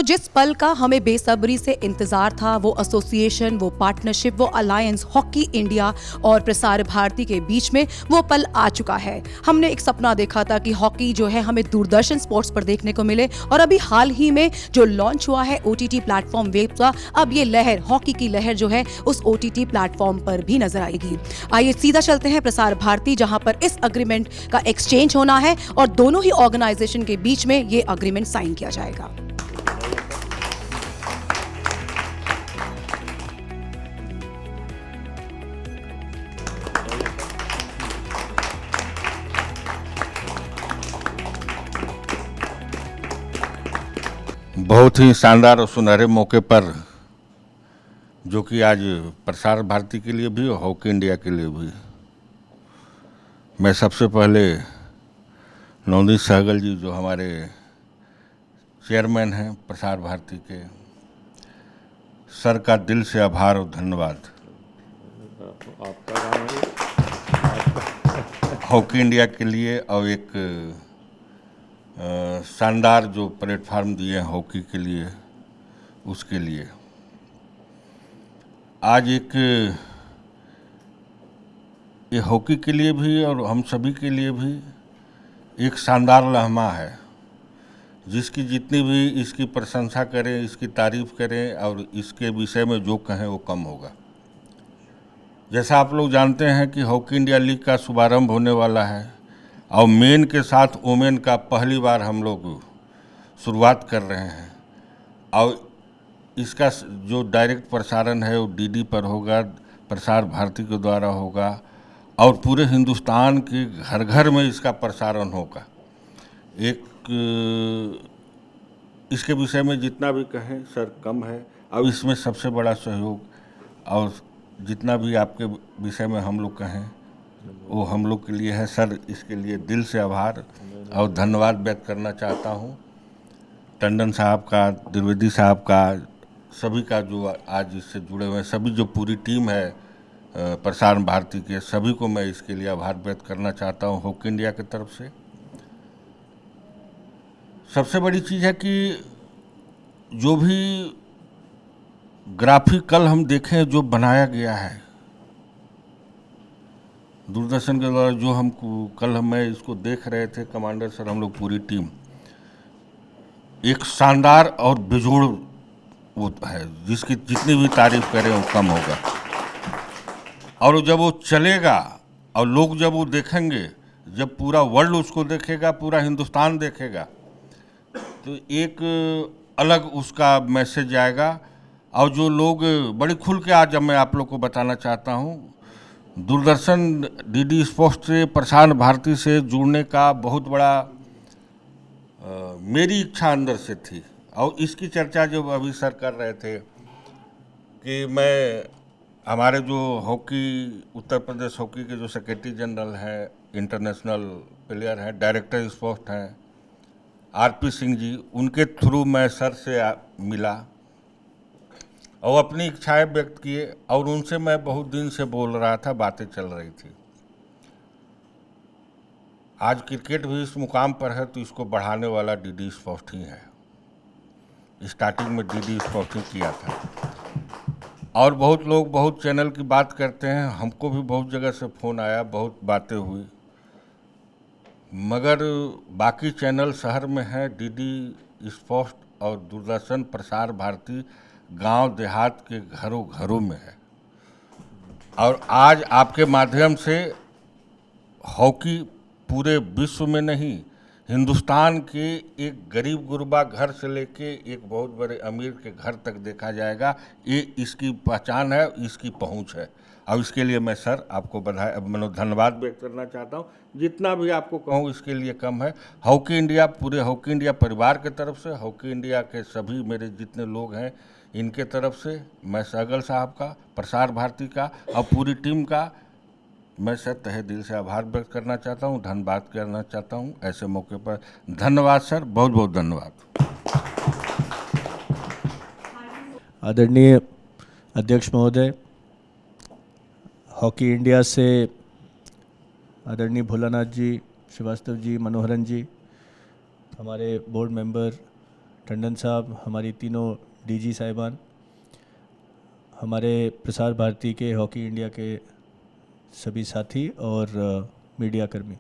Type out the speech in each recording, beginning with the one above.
तो जिस पल का हमें बेसब्री से इंतजार था, वो एसोसिएशन, वो पार्टनरशिप, वो अलायंस हॉकी इंडिया और प्रसार भारती के बीच में वो पल आ चुका है। हमने एक सपना देखा था कि हॉकी जो है हमें दूरदर्शन स्पोर्ट्स पर देखने को मिले, और अभी हाल ही में जो लॉन्च हुआ है ओटीटी प्लेटफॉर्म वेव का, अब ये लहर, हॉकी की लहर जो है उस ओटीटी प्लेटफॉर्म पर भी नजर आएगी। आइए सीधा चलते हैं प्रसार भारती, जहां पर इस अग्रीमेंट का एक्सचेंज होना है और दोनों ही ऑर्गेनाइजेशन के बीच में ये अग्रीमेंट साइन किया जाएगा। बहुत ही शानदार और सुनहरे मौके पर, जो कि आज प्रसार भारती के लिए भी और हॉकी इंडिया के लिए भी, मैं सबसे पहले नवनीत सहगल जी, जो हमारे चेयरमैन हैं प्रसार भारती के, सर का दिल से आभार और धन्यवाद। हॉकी इंडिया के लिए और एक शानदार जो प्लेटफार्म दिए हैं हॉकी के लिए, उसके लिए आज ये हॉकी के लिए भी और हम सभी के लिए भी एक शानदार लम्हा है, जिसकी जितनी भी इसकी प्रशंसा करें, इसकी तारीफ करें और इसके विषय में जो कहें वो कम होगा। जैसा आप लोग जानते हैं कि हॉकी इंडिया लीग का शुभारंभ होने वाला है और मेन के साथ वोमेन का पहली बार हम लोग शुरुआत कर रहे हैं, और इसका जो डायरेक्ट प्रसारण है वो डीडी पर होगा, प्रसार भारती के द्वारा होगा और पूरे हिंदुस्तान के घर घर में इसका प्रसारण होगा। इसके विषय में जितना भी कहें सर कम है, और इसमें सबसे बड़ा सहयोग और जितना भी आपके विषय में हम लोग कहें वो हम लोग के लिए है। सर, इसके लिए दिल से आभार और धन्यवाद व्यक्त करना चाहता हूँ। टंडन साहब का, द्विवेदी साहब का, सभी का जो आज इससे जुड़े हुए हैं, सभी जो पूरी टीम है प्रसार भारती के, सभी को मैं इसके लिए आभार व्यक्त करना चाहता हूँ हॉकी इंडिया की तरफ से। सबसे बड़ी चीज़ है कि जो भी ग्राफिक कल हम देखें जो बनाया गया है दूरदर्शन के द्वारा, जो हम कल मैं इसको देख रहे थे, कमांडर सर, हम लोग पूरी टीम, एक शानदार और बेजोड़ वो है, जिसकी जितनी भी तारीफ करें वो कम होगा। और जब वो चलेगा और लोग जब वो देखेंगे, जब पूरा वर्ल्ड उसको देखेगा, पूरा हिंदुस्तान देखेगा, तो एक अलग उसका मैसेज आएगा। और जो लोग बड़ी खुल के आज मैं आप लोग को बताना चाहता हूँ, दूरदर्शन डीडी स्पोर्ट्स से, प्रसार भारती से जुड़ने का बहुत बड़ा मेरी इच्छा अंदर से थी। और इसकी चर्चा जो अभी सर कर रहे थे कि मैं, हमारे जो हॉकी, उत्तर प्रदेश हॉकी के जो सेक्रेटरी जनरल हैं, इंटरनेशनल प्लेयर हैं, डायरेक्टर स्पोर्ट्स हैं आरपी सिंह जी, उनके थ्रू मैं सर से मिला और अपनी इच्छाएं व्यक्त किए, और उनसे मैं बहुत दिन से बोल रहा था, बातें चल रही थी। आज क्रिकेट भी इस मुकाम पर है तो इसको बढ़ाने वाला डीडी स्पोर्ट्स ही है। स्टार्टिंग में डीडी स्पोर्ट्स ही किया था, और बहुत लोग बहुत चैनल की बात करते हैं, हमको भी बहुत जगह से फ़ोन आया, बहुत बातें हुई, मगर बाकी चैनल शहर में हैं, डीडी स्पोर्ट्स और दूरदर्शन प्रसार भारती गांव देहात के घरों घरों में है। और आज आपके माध्यम से हॉकी पूरे विश्व में नहीं, हिंदुस्तान के एक गरीब गुरबा घर से लेके एक बहुत बड़े अमीर के घर तक देखा जाएगा। ये इसकी पहचान है, इसकी पहुंच है, और इसके लिए मैं सर आपको बधाई, धन्यवाद व्यक्त करना चाहता हूं। जितना भी आपको कहूं इसके लिए कम है। हॉकी इंडिया, पूरे हॉकी इंडिया परिवार के तरफ से, हॉकी इंडिया के सभी मेरे जितने लोग हैं, इनके तरफ से मैं सहगल साहब का, प्रसार भारती का और पूरी टीम का मैं सर तहे दिल से आभार व्यक्त करना चाहता हूं, धन्यवाद करना चाहता हूं ऐसे मौके पर। धन्यवाद सर, बहुत बहुत धन्यवाद। आदरणीय अध्यक्ष महोदय, हॉकी इंडिया से आदरणीय भोलानाथ जी, श्रीवास्तव जी, मनोहरन जी, हमारे बोर्ड मेंबर टंडन साहब, हमारी तीनों डीजी साहिबान, हमारे प्रसार भारती के हॉकी इंडिया के सभी साथी और मीडिया कर्मी।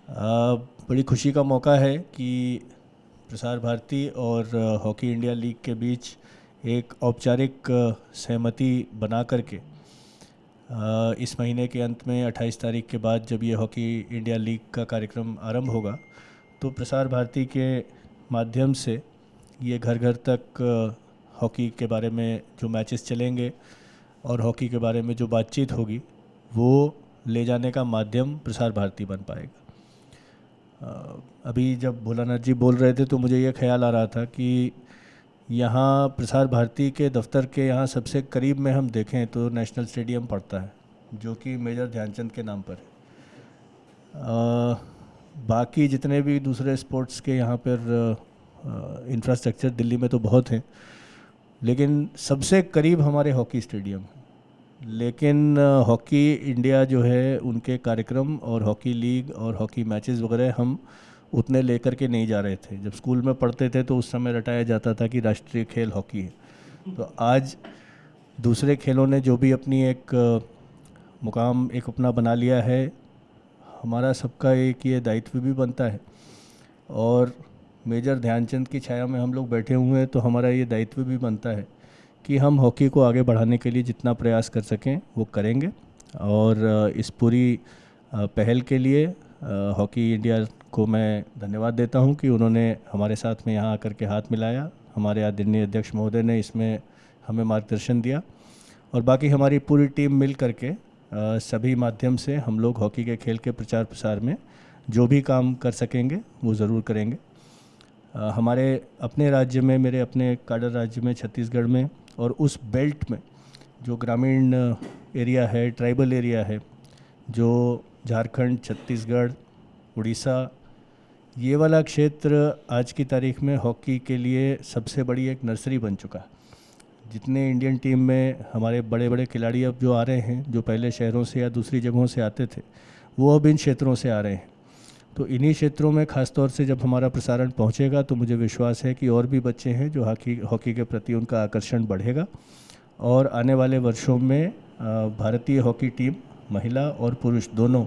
बड़ी खुशी का मौका है कि प्रसार भारती और हॉकी इंडिया लीग के बीच एक औपचारिक सहमति बना करके इस महीने के अंत में 28 तारीख के बाद जब ये हॉकी इंडिया लीग का कार्यक्रम आरंभ होगा तो प्रसार भारती के माध्यम से ये घर घर तक हॉकी के बारे में जो मैचेस चलेंगे और हॉकी के बारे में जो बातचीत होगी वो ले जाने का माध्यम प्रसार भारती बन पाएगा। अभी जब भोलानाथ जी बोल रहे थे तो मुझे ये ख्याल आ रहा था कि यहाँ प्रसार भारती के दफ्तर के यहाँ सबसे करीब में हम देखें तो नेशनल स्टेडियम पड़ता है, जो कि मेजर ध्यानचंद के नाम पर है। बाकी जितने भी दूसरे स्पोर्ट्स के यहाँ पर इंफ्रास्ट्रक्चर दिल्ली में तो बहुत हैं, लेकिन सबसे करीब हमारे हॉकी स्टेडियम है। लेकिन हॉकी इंडिया जो है उनके कार्यक्रम और हॉकी लीग और हॉकी मैचेस वगैरह हम उतने लेकर के नहीं जा रहे थे। जब स्कूल में पढ़ते थे तो उस समय रटाया जाता था कि राष्ट्रीय खेल हॉकी है। तो आज दूसरे खेलों ने जो भी अपनी एक मुकाम एक अपना बना लिया है, हमारा सबका एक ये दायित्व भी बनता है और मेजर ध्यानचंद की छाया में हम लोग बैठे हुए हैं तो हमारा ये दायित्व भी बनता है कि हम हॉकी को आगे बढ़ाने के लिए जितना प्रयास कर सकें वो करेंगे। और इस पूरी पहल के लिए हॉकी इंडिया को मैं धन्यवाद देता हूं कि उन्होंने हमारे साथ में यहाँ आकर के हाथ मिलाया। हमारे आदरणीय अध्यक्ष महोदय ने इसमें हमें मार्गदर्शन दिया और बाकी हमारी पूरी टीम मिल करके सभी माध्यम से हम लोग हॉकी के खेल के प्रचार प्रसार में जो भी काम कर सकेंगे वो ज़रूर करेंगे। हमारे अपने राज्य में, मेरे अपने काडर राज्य में छत्तीसगढ़ में और उस बेल्ट में जो ग्रामीण एरिया है, ट्राइबल एरिया है, जो झारखंड, छत्तीसगढ़, उड़ीसा, ये वाला क्षेत्र आज की तारीख में हॉकी के लिए सबसे बड़ी एक नर्सरी बन चुका है। जितने इंडियन टीम में हमारे बड़े बड़े खिलाड़ी अब जो आ रहे हैं, जो पहले शहरों से या दूसरी जगहों से आते थे, वो अब इन क्षेत्रों से आ रहे हैं। तो इन्हीं क्षेत्रों में ख़ास तौर से जब हमारा प्रसारण पहुंचेगा तो मुझे विश्वास है कि और भी बच्चे हैं जो हॉकी के प्रति उनका आकर्षण बढ़ेगा और आने वाले वर्षों में भारतीय हॉकी टीम महिला और पुरुष दोनों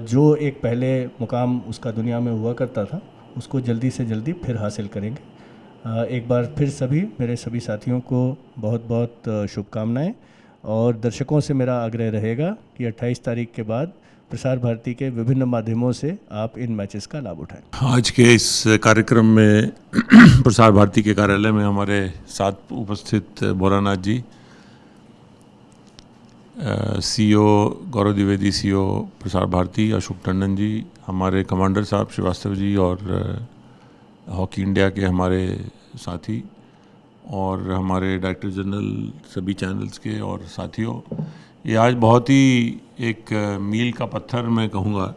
जो एक पहले मुकाम उसका दुनिया में हुआ करता था उसको जल्दी से जल्दी फिर हासिल करेंगे। एक बार फिर मेरे सभी साथियों को बहुत बहुत शुभकामनाएं और दर्शकों से मेरा आग्रह रहेगा कि 28 तारीख के बाद प्रसार भारती के विभिन्न माध्यमों से आप इन मैचेस का लाभ उठाएं। आज के इस कार्यक्रम में प्रसार भारती के कार्यालय में हमारे साथ उपस्थित भोलानाथ जी, सीईओ गौरव द्विवेदी, सीईओ प्रसार भारती, अशोक टंडन जी, हमारे कमांडर साहब श्रीवास्तव जी और हॉकी इंडिया के हमारे साथी और हमारे डायरेक्टर जनरल सभी चैनल्स के और साथियों, ये आज बहुत ही एक मील का पत्थर मैं कहूँगा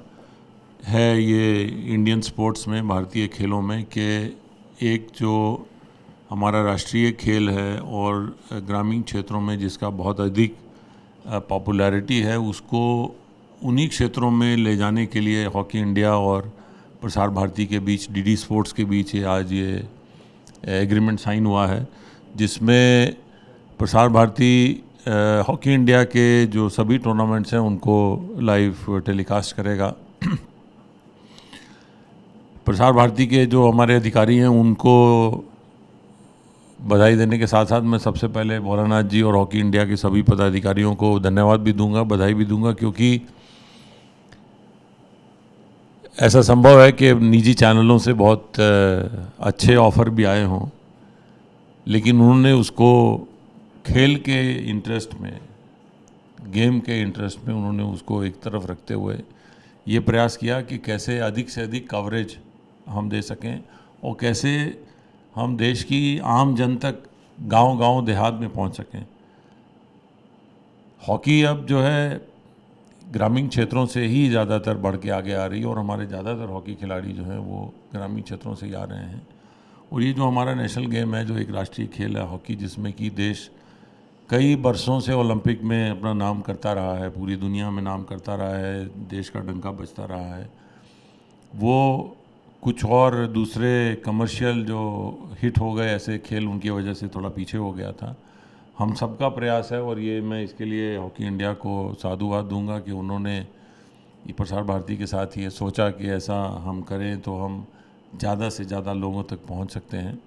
है ये इंडियन स्पोर्ट्स में, भारतीय खेलों में, कि एक जो हमारा राष्ट्रीय खेल है और ग्रामीण क्षेत्रों में जिसका बहुत अधिक पॉपुलैरिटी है, उसको उन्हीं क्षेत्रों में ले जाने के लिए हॉकी इंडिया और प्रसार भारती के बीच, डीडी स्पोर्ट्स के बीच आज ये एग्रीमेंट साइन हुआ है, जिसमें प्रसार भारती हॉकी इंडिया के जो सभी टूर्नामेंट्स हैं उनको लाइव टेलीकास्ट करेगा। प्रसार भारती के जो हमारे अधिकारी हैं उनको बधाई देने के साथ साथ मैं सबसे पहले भोलानाथ जी और हॉकी इंडिया के सभी पदाधिकारियों को धन्यवाद भी दूंगा, बधाई भी दूंगा, क्योंकि ऐसा संभव है कि निजी चैनलों से बहुत अच्छे ऑफ़र भी आए हों, लेकिन उन्होंने उसको खेल के इंटरेस्ट में, गेम के इंटरेस्ट में उन्होंने उसको एक तरफ रखते हुए ये प्रयास किया कि कैसे अधिक से अधिक कवरेज हम दे सकें और कैसे हम देश की आम जन तक गांव-गांव देहात में पहुंच सकें। हॉकी अब जो है ग्रामीण क्षेत्रों से ही ज़्यादातर बढ़ के आगे आ रही है और हमारे ज़्यादातर हॉकी खिलाड़ी जो हैं वो ग्रामीण क्षेत्रों से ही आ रहे हैं। और ये जो हमारा नेशनल गेम है, जो एक राष्ट्रीय खेल है हॉकी, जिसमें कि देश कई बरसों से ओलंपिक में अपना नाम करता रहा है, पूरी दुनिया में नाम करता रहा है, देश का डंका बजता रहा है, वो कुछ और दूसरे कमर्शियल जो हिट हो गए ऐसे खेल, उनकी वजह से थोड़ा पीछे हो गया था। हम सबका प्रयास है, और ये मैं इसके लिए हॉकी इंडिया को साधुवाद दूंगा कि उन्होंने ये प्रसार भारती के साथ ये सोचा कि ऐसा हम करें तो हम ज़्यादा से ज़्यादा लोगों तक पहुंच सकते हैं।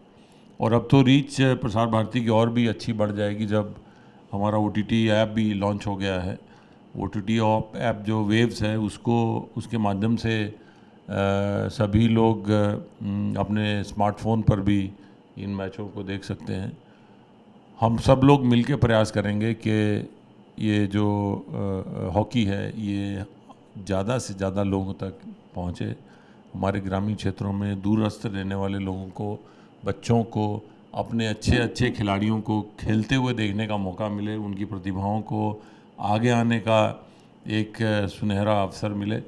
और अब तो रीच प्रसार भारती की और भी अच्छी बढ़ जाएगी जब हमारा OTT ऐप भी लॉन्च हो गया है। OTT ऐप जो वेव्स है उसके माध्यम से सभी लोग अपने स्मार्टफोन पर भी इन मैचों को देख सकते हैं। हम सब लोग मिलकर प्रयास करेंगे कि ये जो हॉकी है ये ज़्यादा से ज़्यादा लोगों तक पहुँचे। हमारे ग्रामीण क्षेत्रों में दूरस्थ रहने वाले लोगों को, बच्चों को अपने अच्छे अच्छे खिलाड़ियों को खेलते हुए देखने का मौका मिले, उनकी प्रतिभाओं को आगे आने का एक सुनहरा अवसर मिले।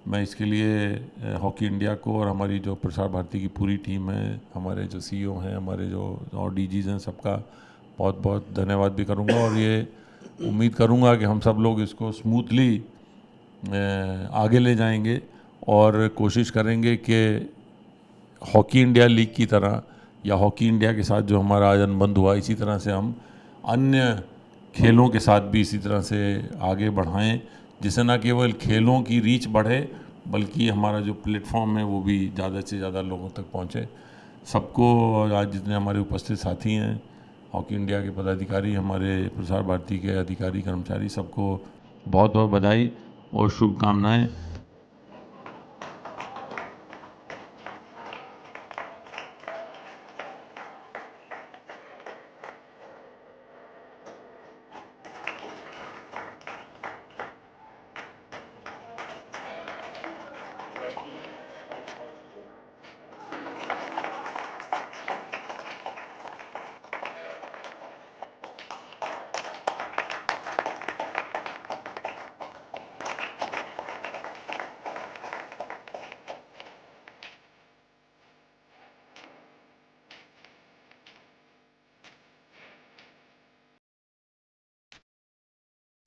मैं इसके लिए हॉकी इंडिया को और हमारी जो प्रसार भारती की पूरी टीम है, हमारे जो CEO हैं, हमारे जो और DGs हैं, सबका बहुत बहुत धन्यवाद भी करूंगा। और ये उम्मीद करूंगा कि हम सब लोग इसको स्मूथली आगे ले जाएंगे और कोशिश करेंगे कि हॉकी इंडिया लीग की तरह या हॉकी इंडिया के साथ जो हमारा आज अनुबंध हुआ, इसी तरह से हम अन्य खेलों के साथ भी इसी तरह से आगे बढ़ाएं, जिससे न केवल खेलों की रीच बढ़े बल्कि हमारा जो प्लेटफॉर्म है वो भी ज़्यादा से ज़्यादा लोगों तक पहुँचे। सबको आज जितने हमारे उपस्थित साथी हैं, हॉकी इंडिया के पदाधिकारी, हमारे प्रसार भारती के अधिकारी कर्मचारी, सबको बहुत बहुत बधाई और शुभकामनाएं।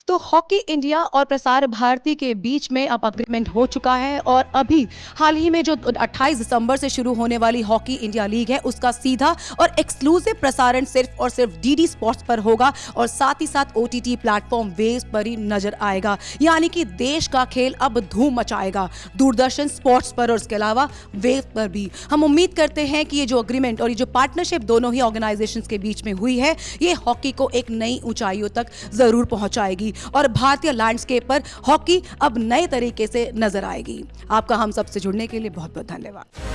तो हॉकी इंडिया और प्रसार भारती के बीच में अब अग्रीमेंट हो चुका है और अभी हाल ही में जो 28 दिसंबर से शुरू होने वाली हॉकी इंडिया लीग है उसका सीधा और एक्सक्लूसिव प्रसारण सिर्फ और सिर्फ DD स्पोर्ट्स पर होगा और साथ ही साथ OTT प्लेटफॉर्म वेव्स पर ही नजर आएगा। यानी कि देश का खेल अब धूम मचाएगा दूरदर्शन स्पोर्ट्स पर और उसके अलावा वेव पर भी। हम उम्मीद करते हैं कि ये जो अग्रीमेंट और ये जो पार्टनरशिप दोनों ही ऑर्गेनाइजेशंस के बीच में हुई है ये हॉकी को एक नई ऊंचाइयों तक जरूर पहुंचाएगी और भारतीय लैंडस्केप पर हॉकी अब नए तरीके से नजर आएगी। आपका हम सबसे जुड़ने के लिए बहुत बहुत धन्यवाद।